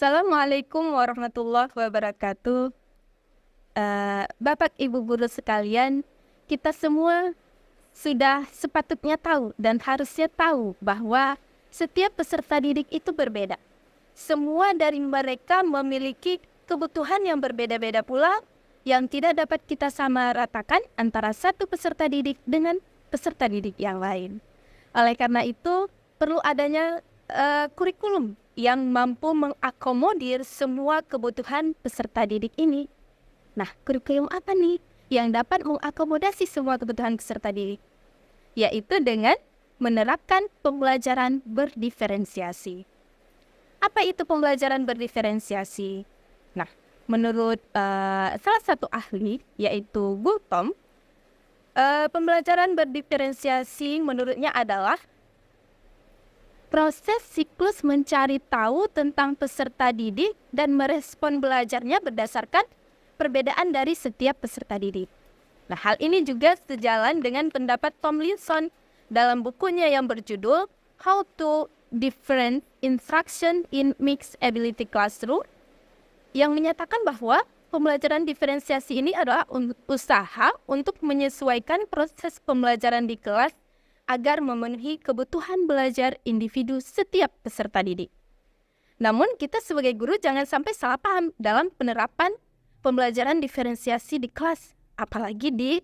Assalamualaikum warahmatullahi wabarakatuh. Bapak Ibu guru sekalian, kita semua sudah sepatutnya tahu dan harusnya tahu bahwa setiap peserta didik itu berbeda. Semua dari mereka memiliki kebutuhan yang berbeda-beda pula yang tidak dapat kita samaratakan antara satu peserta didik dengan peserta didik yang lain. Oleh karena itu, perlu adanya kurikulum yang mampu mengakomodir semua kebutuhan peserta didik ini. Nah, kurikulum apa nih yang dapat mengakomodasi semua kebutuhan peserta didik? Yaitu dengan menerapkan pembelajaran berdiferensiasi. Apa itu pembelajaran berdiferensiasi? Nah, menurut salah satu ahli, yaitu Gultom, pembelajaran berdiferensiasi menurutnya adalah proses siklus mencari tahu tentang peserta didik dan merespon belajarnya berdasarkan perbedaan dari setiap peserta didik. Nah, hal ini juga sejalan dengan pendapat Tomlinson dalam bukunya yang berjudul How to Different Instruction in Mixed Ability Classroom, yang menyatakan bahwa pembelajaran diferensiasi ini adalah usaha untuk menyesuaikan proses pembelajaran di kelas agar memenuhi kebutuhan belajar individu setiap peserta didik. Namun, kita sebagai guru jangan sampai salah paham dalam penerapan pembelajaran diferensiasi di kelas, apalagi di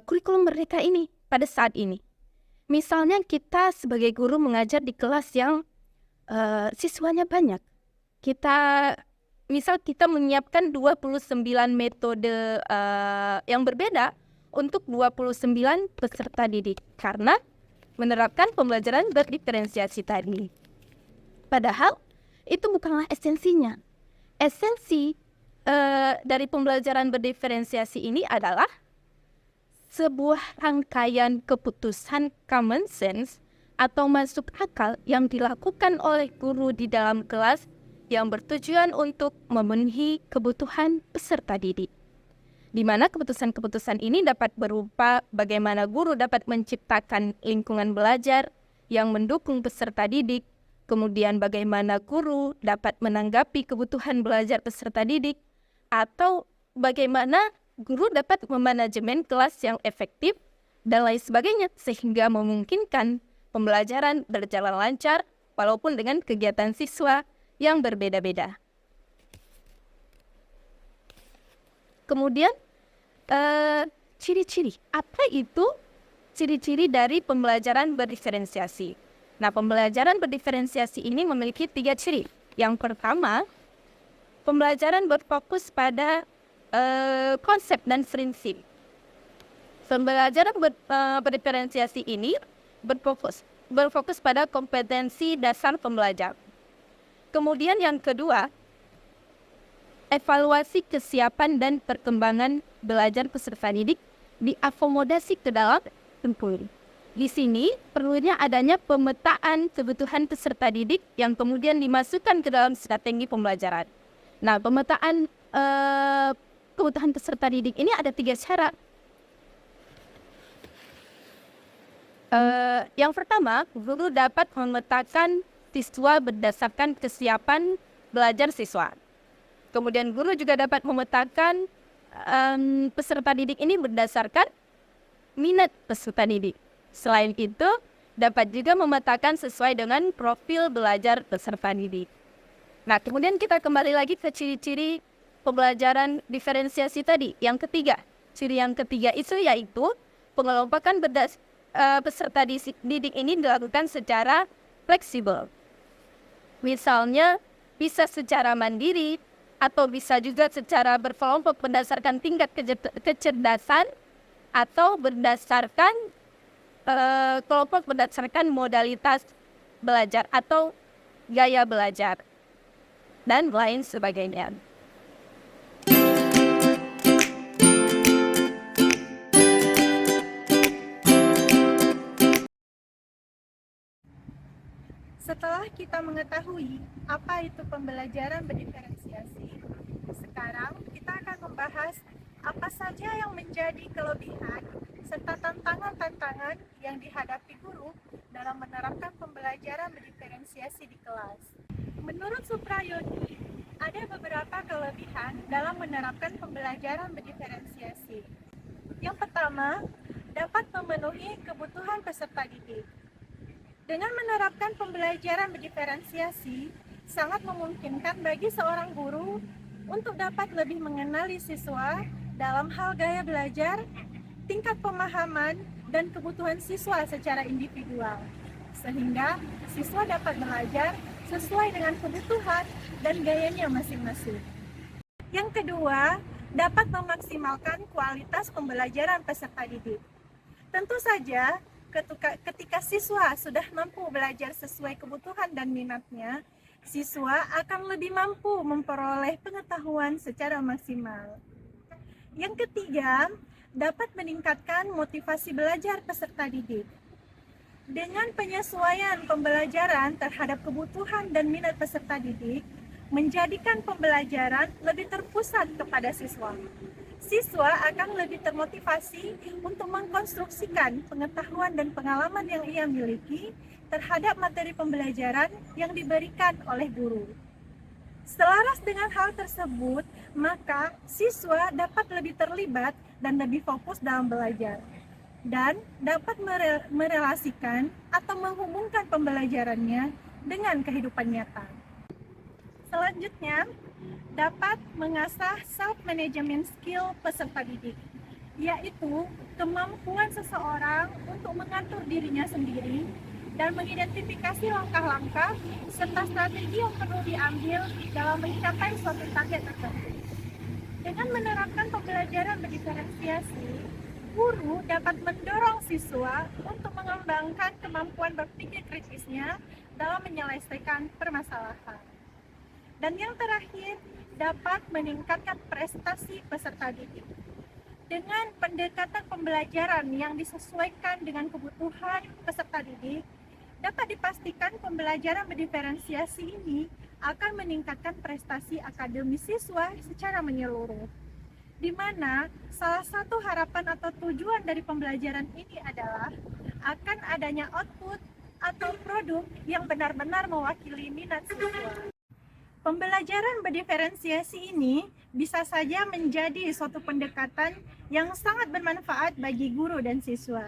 kurikulum merdeka ini pada saat ini. Misalnya kita sebagai guru mengajar di kelas yang siswanya banyak. Misal kita menyiapkan 29 metode yang berbeda untuk 29 peserta didik karena menerapkan pembelajaran berdiferensiasi tadi. Padahal itu bukanlah esensinya. Esensi dari pembelajaran berdiferensiasi ini adalah sebuah rangkaian keputusan common sense atau masuk akal yang dilakukan oleh guru di dalam kelas yang bertujuan untuk memenuhi kebutuhan peserta didik, di mana keputusan-keputusan ini dapat berupa bagaimana guru dapat menciptakan lingkungan belajar yang mendukung peserta didik, kemudian bagaimana guru dapat menanggapi kebutuhan belajar peserta didik, atau bagaimana guru dapat memanajemen kelas yang efektif, dan lain sebagainya, sehingga memungkinkan pembelajaran berjalan lancar walaupun dengan kegiatan siswa yang berbeda-beda. Kemudian, ciri-ciri. Apa itu ciri-ciri dari pembelajaran berdiferensiasi? Nah, pembelajaran berdiferensiasi ini memiliki 3 ciri. Yang pertama, pembelajaran berfokus pada konsep dan prinsip. Pembelajaran berdiferensiasi ini berfokus pada kompetensi dasar pembelajar. Kemudian yang kedua, evaluasi kesiapan dan perkembangan belajar peserta didik diakomodasi ke dalam kurikulum. Di sini perlunya adanya pemetaan kebutuhan peserta didik yang kemudian dimasukkan ke dalam strategi pembelajaran. Nah, pemetaan kebutuhan peserta didik ini ada 3 syarat. Yang pertama, guru dapat memetakan siswa berdasarkan kesiapan belajar siswa. Kemudian guru juga dapat memetakan peserta didik ini berdasarkan minat peserta didik. Selain itu, dapat juga memetakan sesuai dengan profil belajar peserta didik. Nah, kemudian kita kembali lagi ke ciri-ciri pembelajaran diferensiasi tadi. Yang ketiga, ciri yang ketiga itu yaitu pengelompokan peserta didik ini dilakukan secara fleksibel. Misalnya, bisa secara mandiri, atau bisa juga secara berkelompok berdasarkan tingkat kecerdasan, atau berdasarkan kelompok berdasarkan modalitas belajar atau gaya belajar, dan lain sebagainya. Setelah kita mengetahui apa itu pembelajaran berdiferensiasi, sekarang kita akan membahas apa saja yang menjadi kelebihan serta tantangan-tantangan yang dihadapi guru dalam menerapkan pembelajaran berdiferensiasi di kelas. Menurut Suprayodi, ada beberapa kelebihan dalam menerapkan pembelajaran berdiferensiasi. Yang pertama, dapat memenuhi kebutuhan peserta didik. Dengan menerapkan pembelajaran berdiferensiasi, sangat memungkinkan bagi seorang guru untuk dapat lebih mengenali siswa dalam hal gaya belajar, tingkat pemahaman, dan kebutuhan siswa secara individual, sehingga siswa dapat belajar sesuai dengan kebutuhan dan gayanya masing-masing. Yang kedua, dapat memaksimalkan kualitas pembelajaran peserta didik. Tentu saja, ketika siswa sudah mampu belajar sesuai kebutuhan dan minatnya, siswa akan lebih mampu memperoleh pengetahuan secara maksimal. Yang ketiga, dapat meningkatkan motivasi belajar peserta didik. Dengan penyesuaian pembelajaran terhadap kebutuhan dan minat peserta didik, menjadikan pembelajaran lebih terpusat kepada siswa. Siswa akan lebih termotivasi untuk mengkonstruksikan pengetahuan dan pengalaman yang ia miliki terhadap materi pembelajaran yang diberikan oleh guru. Selaras dengan hal tersebut, maka siswa dapat lebih terlibat dan lebih fokus dalam belajar, dan dapat merelasikan atau menghubungkan pembelajarannya dengan kehidupan nyata. Selanjutnya, dapat mengasah self-management skill peserta didik, yaitu kemampuan seseorang untuk mengatur dirinya sendiri dan mengidentifikasi langkah-langkah serta strategi yang perlu diambil dalam mencapai suatu target tertentu. Dengan menerapkan pembelajaran berdiferensiasi, guru dapat mendorong siswa untuk mengembangkan kemampuan berpikir kritisnya dalam menyelesaikan permasalahan. Dan yang terakhir, dapat meningkatkan prestasi peserta didik. Dengan pendekatan pembelajaran yang disesuaikan dengan kebutuhan peserta didik, dapat dipastikan pembelajaran berdiferensiasi ini akan meningkatkan prestasi akademis siswa secara menyeluruh, di mana salah satu harapan atau tujuan dari pembelajaran ini adalah akan adanya output atau produk yang benar-benar mewakili minat siswa. Pembelajaran berdiferensiasi ini bisa saja menjadi suatu pendekatan yang sangat bermanfaat bagi guru dan siswa.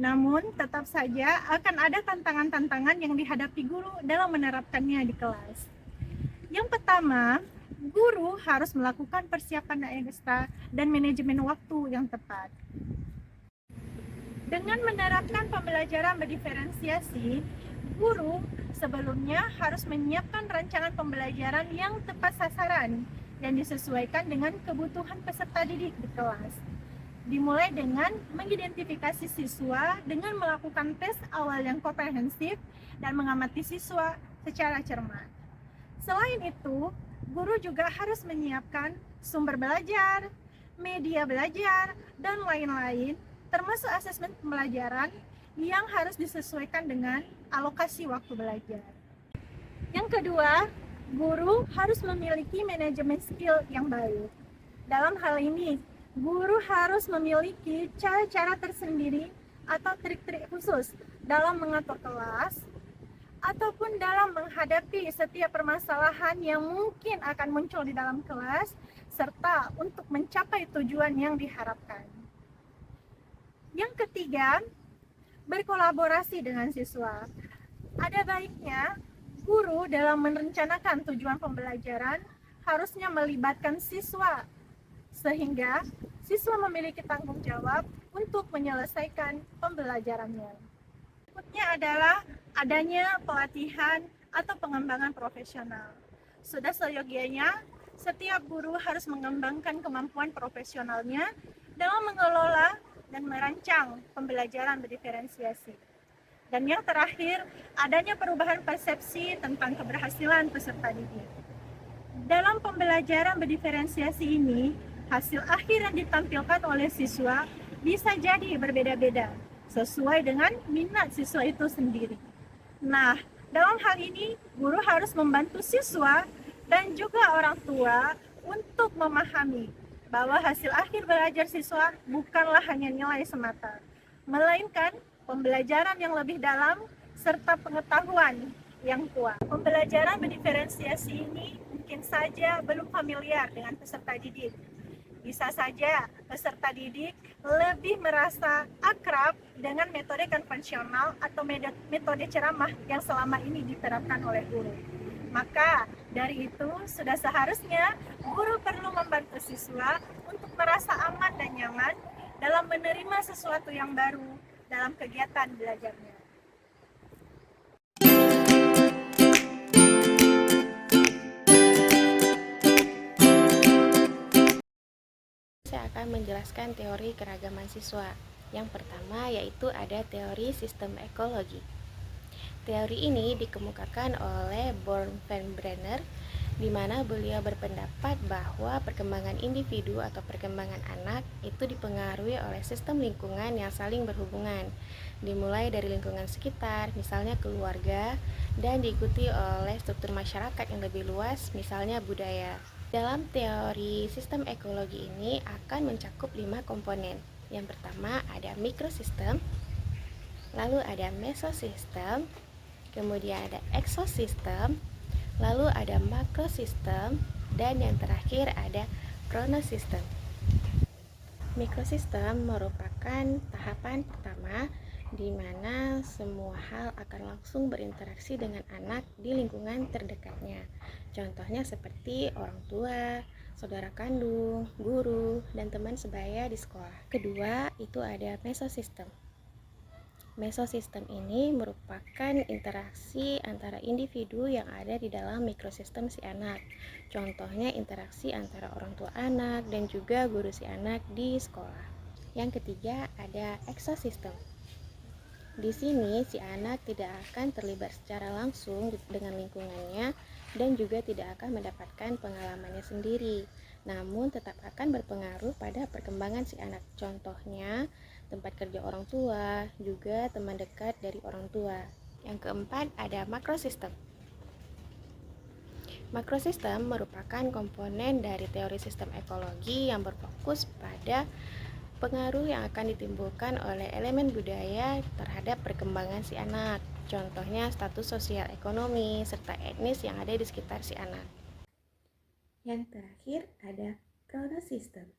Namun, tetap saja akan ada tantangan-tantangan yang dihadapi guru dalam menerapkannya di kelas. Yang pertama, guru harus melakukan persiapan ekstra dan manajemen waktu yang tepat. Dengan menerapkan pembelajaran berdiferensiasi, guru sebelumnya harus menyiapkan rancangan pembelajaran yang tepat sasaran yang disesuaikan dengan kebutuhan peserta didik di kelas. Dimulai dengan mengidentifikasi siswa dengan melakukan tes awal yang komprehensif dan mengamati siswa secara cermat. Selain itu, guru juga harus menyiapkan sumber belajar, media belajar, dan lain-lain, termasuk asesmen pembelajaran yang harus disesuaikan dengan alokasi waktu belajar. Yang kedua, guru harus memiliki manajemen skill yang baik. Dalam hal ini, guru harus memiliki cara-cara tersendiri atau trik-trik khusus dalam mengatur kelas ataupun dalam menghadapi setiap permasalahan yang mungkin akan muncul di dalam kelas serta untuk mencapai tujuan yang diharapkan. Yang ketiga, berkolaborasi dengan siswa. Ada baiknya guru dalam merencanakan tujuan pembelajaran harusnya melibatkan siswa, sehingga siswa memiliki tanggung jawab untuk menyelesaikan pembelajarannya. Berikutnya adalah adanya pelatihan atau pengembangan profesional. Sudah seyogianya, setiap guru harus mengembangkan kemampuan profesionalnya dalam mengelola dan merancang pembelajaran berdiferensiasi. Dan yang terakhir, adanya perubahan persepsi tentang keberhasilan peserta didik. Dalam pembelajaran berdiferensiasi ini, hasil akhir yang ditampilkan oleh siswa bisa jadi berbeda-beda, sesuai dengan minat siswa itu sendiri. Nah, dalam hal ini, guru harus membantu siswa dan juga orang tua untuk memahami bahwa hasil akhir belajar siswa bukanlah hanya nilai semata, melainkan pembelajaran yang lebih dalam serta pengetahuan yang kuat. Pembelajaran berdiferensiasi ini mungkin saja belum familiar dengan peserta didik. Bisa saja peserta didik lebih merasa akrab dengan metode konvensional atau metode ceramah yang selama ini diterapkan oleh guru. Maka dari itu sudah seharusnya guru perlu membantu siswa untuk merasa aman dan nyaman dalam menerima sesuatu yang baru dalam kegiatan belajarnya. Saya akan menjelaskan teori keragaman siswa. Yang pertama yaitu ada teori sistem ekologi. Teori ini dikemukakan oleh Born van Brenner, di mana beliau berpendapat bahwa perkembangan individu atau perkembangan anak itu dipengaruhi oleh sistem lingkungan yang saling berhubungan, dimulai dari lingkungan sekitar, misalnya keluarga, dan diikuti oleh struktur masyarakat yang lebih luas, misalnya budaya. Dalam teori sistem ekologi ini akan mencakup 5 komponen. Yang pertama ada mikrosistem, lalu ada mesosistem, kemudian ada eksosistem, lalu ada makrosistem, dan yang terakhir ada kronosistem. Mikrosistem merupakan tahapan pertama di mana semua hal akan langsung berinteraksi dengan anak di lingkungan terdekatnya. Contohnya seperti orang tua, saudara kandung, guru, dan teman sebaya di sekolah. Kedua, itu ada mesosistem. Mesosistem ini merupakan interaksi antara individu yang ada di dalam mikrosistem si anak. Contohnya interaksi antara orang tua anak dan juga guru si anak di sekolah. Yang ketiga ada eksosistem. Di sini si anak tidak akan terlibat secara langsung dengan lingkungannya dan juga tidak akan mendapatkan pengalamannya sendiri, namun tetap akan berpengaruh pada perkembangan si anak. Contohnya tempat kerja orang tua, juga teman dekat dari orang tua. Yang keempat ada makrosistem. Makrosistem merupakan komponen dari teori sistem ekologi yang berfokus pada pengaruh yang akan ditimbulkan oleh elemen budaya terhadap perkembangan si anak. Contohnya status sosial ekonomi serta etnis yang ada di sekitar si anak. Yang terakhir ada kronosistem.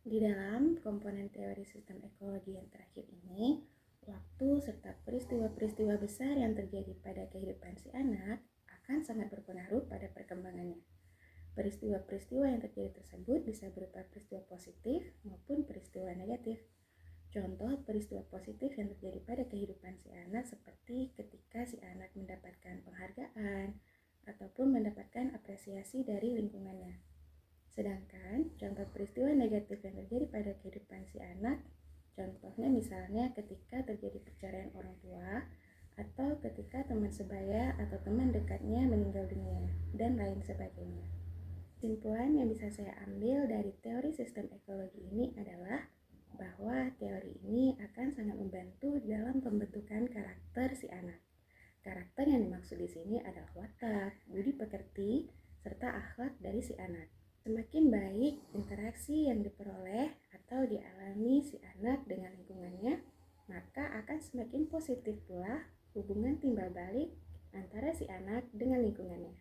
Di dalam komponen teori sistem ekologi yang terakhir ini, waktu serta peristiwa-peristiwa besar yang terjadi pada kehidupan si anak akan sangat berpengaruh pada perkembangannya. Peristiwa-peristiwa yang terjadi tersebut bisa berupa peristiwa positif maupun peristiwa negatif. Contoh peristiwa positif yang terjadi pada kehidupan si anak seperti ketika si anak mendapatkan penghargaan ataupun mendapatkan apresiasi dari lingkungannya. Sedangkan contoh peristiwa negatif yang terjadi pada kehidupan si anak, contohnya misalnya ketika terjadi perceraian orang tua atau ketika teman sebaya atau teman dekatnya meninggal dunia dan lain sebagainya. Kesimpulan yang bisa saya ambil dari teori sistem ekologi ini adalah bahwa teori ini akan sangat membantu dalam pembentukan karakter si anak. Karakter yang dimaksud di sini adalah watak, budi pekerti, serta akhlak dari si anak. Semakin baik interaksi yang diperoleh atau dialami si anak dengan lingkungannya, maka akan semakin positif pula hubungan timbal balik antara si anak dengan lingkungannya.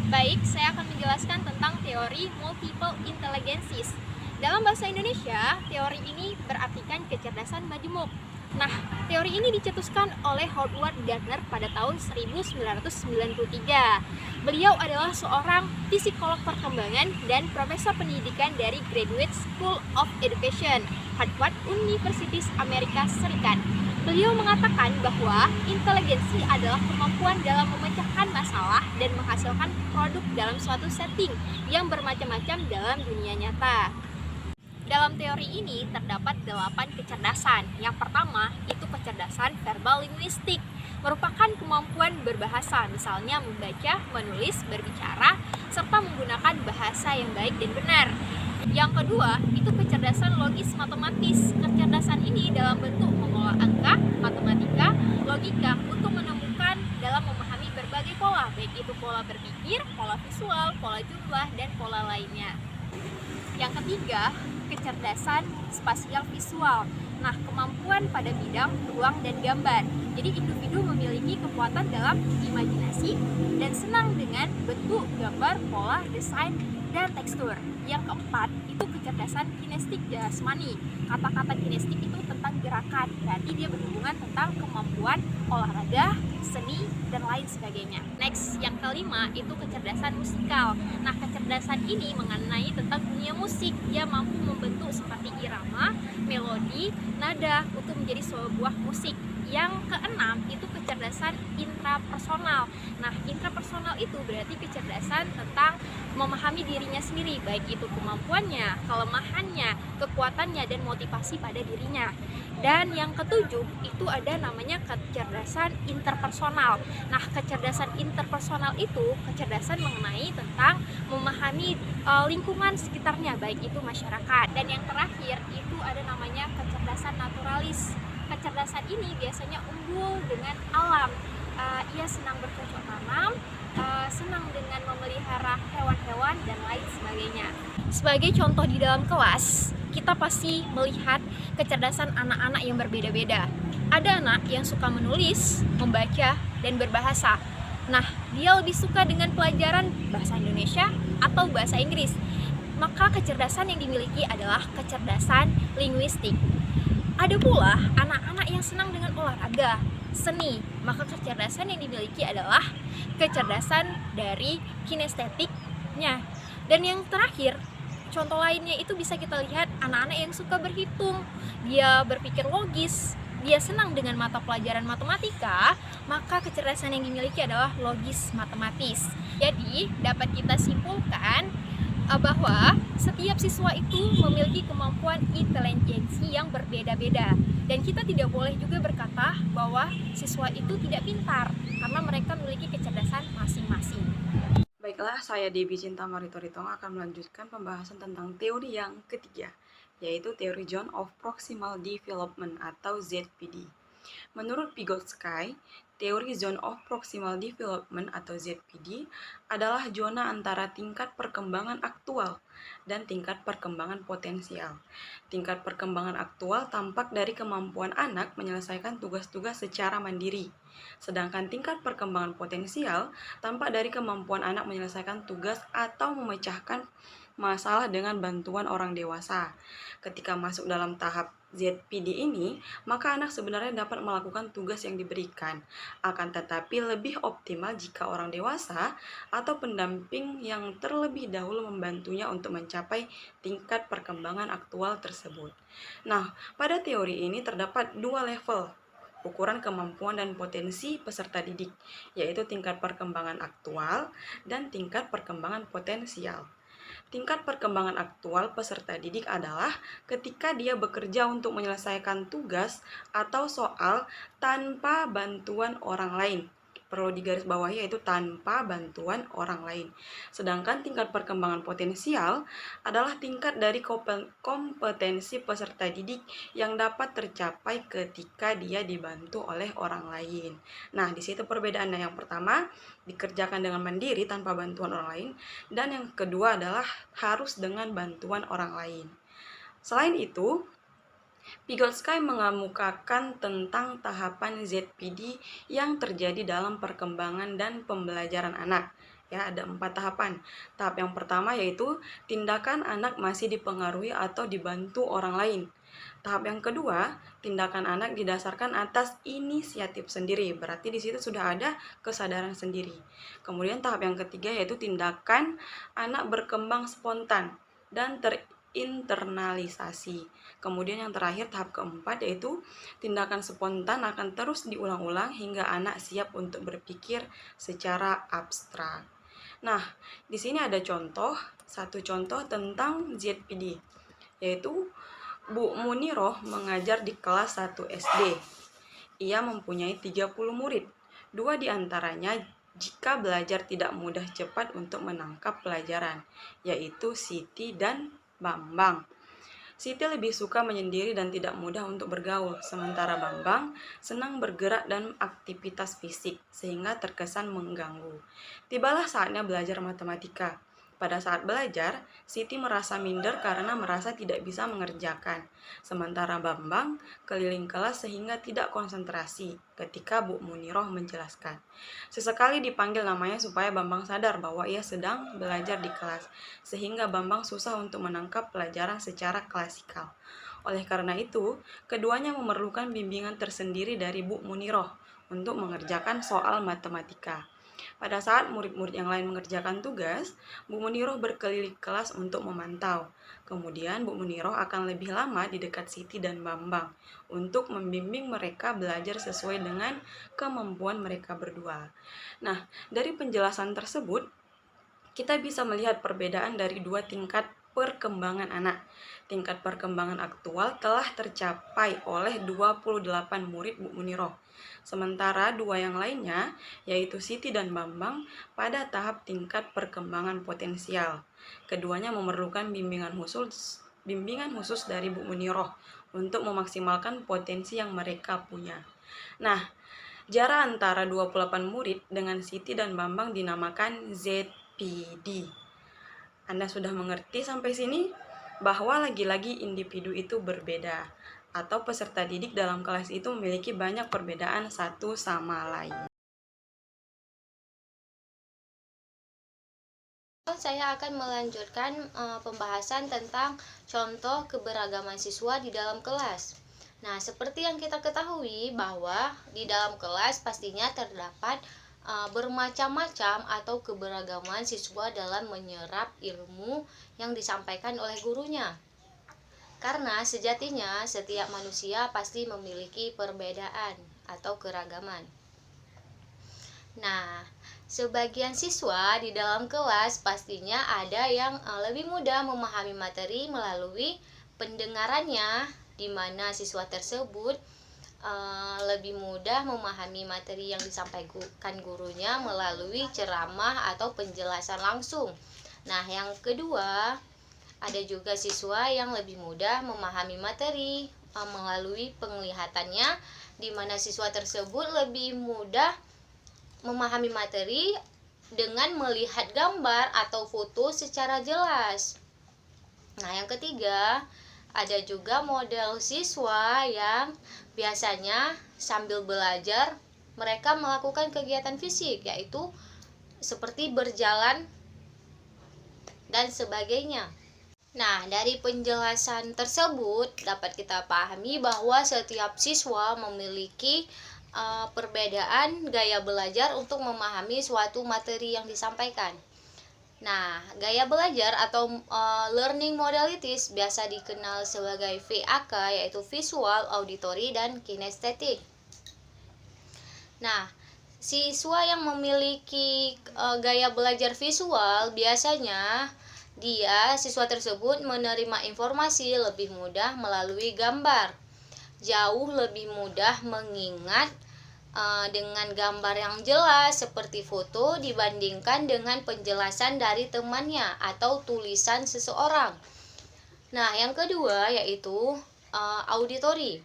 Baik, saya akan menjelaskan tentang teori multiple intelligences. Dalam bahasa Indonesia, teori ini berartikan kecerdasan majemuk. Nah, teori ini dicetuskan oleh Howard Gardner pada tahun 1993. Beliau adalah seorang psikolog perkembangan dan profesor pendidikan dari Graduate School of Education, Harvard University Amerika Serikat. Beliau mengatakan bahwa inteligensi adalah kemampuan dalam memecahkan masalah dan menghasilkan produk dalam suatu setting yang bermacam-macam dalam dunia nyata. Dalam teori ini terdapat 8 kecerdasan. Yang pertama itu kecerdasan verbal linguistik, merupakan kemampuan berbahasa, misalnya membaca, menulis, berbicara, serta menggunakan bahasa yang baik dan benar. Yang kedua itu kecerdasan logis matematis. Kecerdasan ini dalam bentuk mengolah angka, matematika, logika untuk menemukan dalam memahami berbagai pola, baik itu pola berpikir, pola visual, pola jumlah, dan pola lainnya. Yang ketiga kecerdasan spasial visual. Nah, kemampuan pada bidang ruang dan gambar. Jadi individu memiliki kekuatan dalam imajinasi dan senang dengan bentuk, gambar, pola, desain, dan tekstur. Yang keempat, itu kecerdasan kinestik jasmani. Kata-kata kinestik itu tentang gerakan, berarti dia berhubungan tentang kemampuan olahraga, seni, dan lain sebagainya. Next, yang kelima itu kecerdasan musikal. Nah, kecerdasan ini mengenai tentang dunia musik. Dia mampu membentuk seperti irama, melodi, nada untuk menjadi sebuah musik. Yang keenam itu kecerdasan intrapersonal. Nah, intrapersonal itu berarti kecerdasan tentang memahami dirinya sendiri, baik itu kemampuannya, kelemahannya, kekuatannya, dan motivasi pada dirinya. Dan yang ketujuh itu ada namanya kecerdasan interpersonal. Nah, kecerdasan interpersonal itu kecerdasan mengenai tentang memahami lingkungan sekitarnya, baik itu masyarakat. Dan yang terakhir itu ada namanya kecerdasan naturalis. Kecerdasan ini biasanya unggul dengan alam. Ia senang bercocok tanam, senang dengan memelihara hewan-hewan, dan lain sebagainya. Sebagai contoh di dalam kelas, kita pasti melihat kecerdasan anak-anak yang berbeda-beda. Ada anak yang suka menulis, membaca, dan berbahasa. Nah, dia lebih suka dengan pelajaran bahasa Indonesia atau bahasa Inggris. Maka kecerdasan yang dimiliki adalah kecerdasan linguistik. Ada pula anak-anak yang senang dengan olahraga, seni, maka kecerdasan yang dimiliki adalah kecerdasan dari kinestetiknya. Dan yang terakhir, contoh lainnya itu bisa kita lihat anak-anak yang suka berhitung, dia berpikir logis, dia senang dengan mata pelajaran matematika, maka kecerdasan yang dimiliki adalah logis matematis. Jadi dapat kita simpulkan bahwa setiap siswa itu memiliki kemampuan intelijensi yang berbeda-beda, dan kita tidak boleh juga berkata bahwa siswa itu tidak pintar karena mereka memiliki kecerdasan masing-masing. Baiklah, saya Debbie Cinta Maritoritonga akan melanjutkan pembahasan tentang teori yang ketiga, yaitu teori Zone of Proximal Development atau ZPD. Menurut Vygotsky, teori Zone of Proximal Development atau ZPD adalah zona antara tingkat perkembangan aktual dan tingkat perkembangan potensial. Tingkat perkembangan aktual tampak dari kemampuan anak menyelesaikan tugas-tugas secara mandiri, sedangkan tingkat perkembangan potensial tampak dari kemampuan anak menyelesaikan tugas atau memecahkan masalah dengan bantuan orang dewasa. Ketika masuk dalam tahap ZPD ini, maka anak sebenarnya dapat melakukan tugas yang diberikan, akan tetapi lebih optimal jika orang dewasa atau pendamping yang terlebih dahulu membantunya untuk mencapai tingkat perkembangan aktual tersebut. Nah, pada teori ini terdapat dua level ukuran kemampuan dan potensi peserta didik, yaitu tingkat perkembangan aktual dan tingkat perkembangan potensial. Tingkat perkembangan aktual peserta didik adalah ketika dia bekerja untuk menyelesaikan tugas atau soal tanpa bantuan orang lain. Perlu digarisbawahi yaitu tanpa bantuan orang lain. Sedangkan tingkat perkembangan potensial adalah tingkat dari kompetensi peserta didik yang dapat tercapai ketika dia dibantu oleh orang lain. Nah, di situ perbedaannya. Yang pertama, dikerjakan dengan mandiri tanpa bantuan orang lain, dan yang kedua adalah harus dengan bantuan orang lain. Selain itu, Vygotsky mengemukakan tentang tahapan ZPD yang terjadi dalam perkembangan dan pembelajaran anak. Ya, ada 4 tahapan. Tahap yang pertama yaitu tindakan anak masih dipengaruhi atau dibantu orang lain. Tahap yang kedua, tindakan anak didasarkan atas inisiatif sendiri. Berarti di situ sudah ada kesadaran sendiri. Kemudian tahap yang ketiga yaitu tindakan anak berkembang spontan dan internalisasi. Kemudian yang terakhir tahap keempat yaitu tindakan spontan akan terus diulang-ulang hingga anak siap untuk berpikir secara abstrak. Nah, di sini ada satu contoh tentang ZPD, yaitu Bu Muniroh mengajar di kelas 1 SD. Ia mempunyai 30 murid. 2 diantaranya jika belajar tidak mudah cepat untuk menangkap pelajaran, yaitu Siti dan Bambang. Siti lebih suka menyendiri dan tidak mudah untuk bergaul, sementara Bambang senang bergerak dan aktivitas fisik, sehingga terkesan mengganggu. Tibalah saatnya belajar matematika. Pada saat belajar, Siti merasa minder karena merasa tidak bisa mengerjakan. Sementara Bambang keliling kelas sehingga tidak konsentrasi ketika Bu Muniroh menjelaskan. Sesekali dipanggil namanya supaya Bambang sadar bahwa ia sedang belajar di kelas, sehingga Bambang susah untuk menangkap pelajaran secara klasikal. Oleh karena itu, keduanya memerlukan bimbingan tersendiri dari Bu Muniroh untuk mengerjakan soal matematika. Pada saat murid-murid yang lain mengerjakan tugas, Bu Muniroh berkeliling kelas untuk memantau. Kemudian Bu Muniroh akan lebih lama di dekat Siti dan Bambang untuk membimbing mereka belajar sesuai dengan kemampuan mereka berdua. Nah, dari penjelasan tersebut, kita bisa melihat perbedaan dari dua tingkat perkembangan anak. Tingkat perkembangan aktual telah tercapai oleh 28 murid Bu Muniroh. Sementara dua yang lainnya, yaitu Siti dan Bambang, pada tahap tingkat perkembangan potensial. Keduanya memerlukan bimbingan khusus dari Bu Muniroh untuk memaksimalkan potensi yang mereka punya. Nah, jarak antara 28 murid dengan Siti dan Bambang dinamakan ZPD. Anda sudah mengerti sampai sini bahwa lagi-lagi individu itu berbeda, atau peserta didik dalam kelas itu memiliki banyak perbedaan satu sama lain. Saya akan melanjutkan pembahasan tentang contoh keberagaman siswa di dalam kelas. Nah, seperti yang kita ketahui bahwa di dalam kelas pastinya terdapat bermacam-macam atau keberagaman siswa dalam menyerap ilmu yang disampaikan oleh gurunya. Karena sejatinya setiap manusia pasti memiliki perbedaan atau keragaman. Nah, sebagian siswa di dalam kelas pastinya ada yang lebih mudah memahami materi melalui pendengarannya, di mana siswa tersebut lebih mudah memahami materi yang disampaikan gurunya melalui ceramah atau penjelasan langsung. Nah, yang kedua, ada juga siswa yang lebih mudah memahami materi melalui penglihatannya, di mana siswa tersebut lebih mudah memahami materi dengan melihat gambar atau foto secara jelas. Nah, yang ketiga, ada juga model siswa yang biasanya sambil belajar mereka melakukan kegiatan fisik, yaitu seperti berjalan dan sebagainya. Nah, dari penjelasan tersebut dapat kita pahami bahwa setiap siswa memiliki perbedaan gaya belajar untuk memahami suatu materi yang disampaikan. Nah, gaya belajar atau learning modalities biasa dikenal sebagai VAK, yaitu visual, auditory, dan kinestetik. Nah, siswa yang memiliki gaya belajar visual biasanya siswa tersebut menerima informasi lebih mudah melalui gambar, jauh lebih mudah mengingat dengan gambar yang jelas seperti foto dibandingkan dengan penjelasan dari temannya atau tulisan seseorang. Nah, yang kedua yaitu auditory,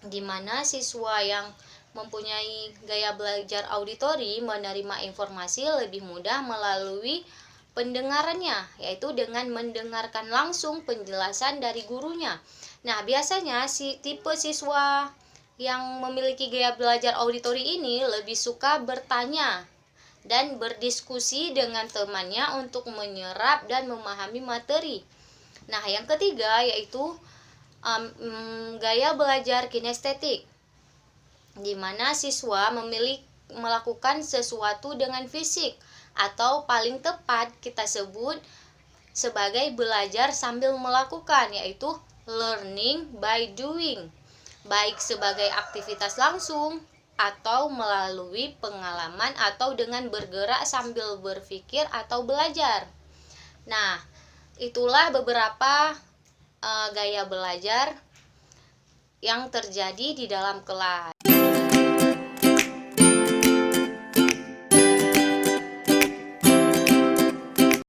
di mana siswa yang mempunyai gaya belajar auditory menerima informasi lebih mudah melalui pendengarannya, yaitu dengan mendengarkan langsung penjelasan dari gurunya. Nah, biasanya tipe siswa yang memiliki gaya belajar auditory ini lebih suka bertanya dan berdiskusi dengan temannya untuk menyerap dan memahami materi. Nah, yang ketiga yaitu gaya belajar kinestetik, di mana siswa melakukan sesuatu dengan fisik, atau paling tepat kita sebut sebagai belajar sambil melakukan, yaitu learning by doing, baik sebagai aktivitas langsung atau melalui pengalaman atau dengan bergerak sambil berpikir atau belajar. Nah, itulah beberapa gaya belajar yang terjadi di dalam kelas.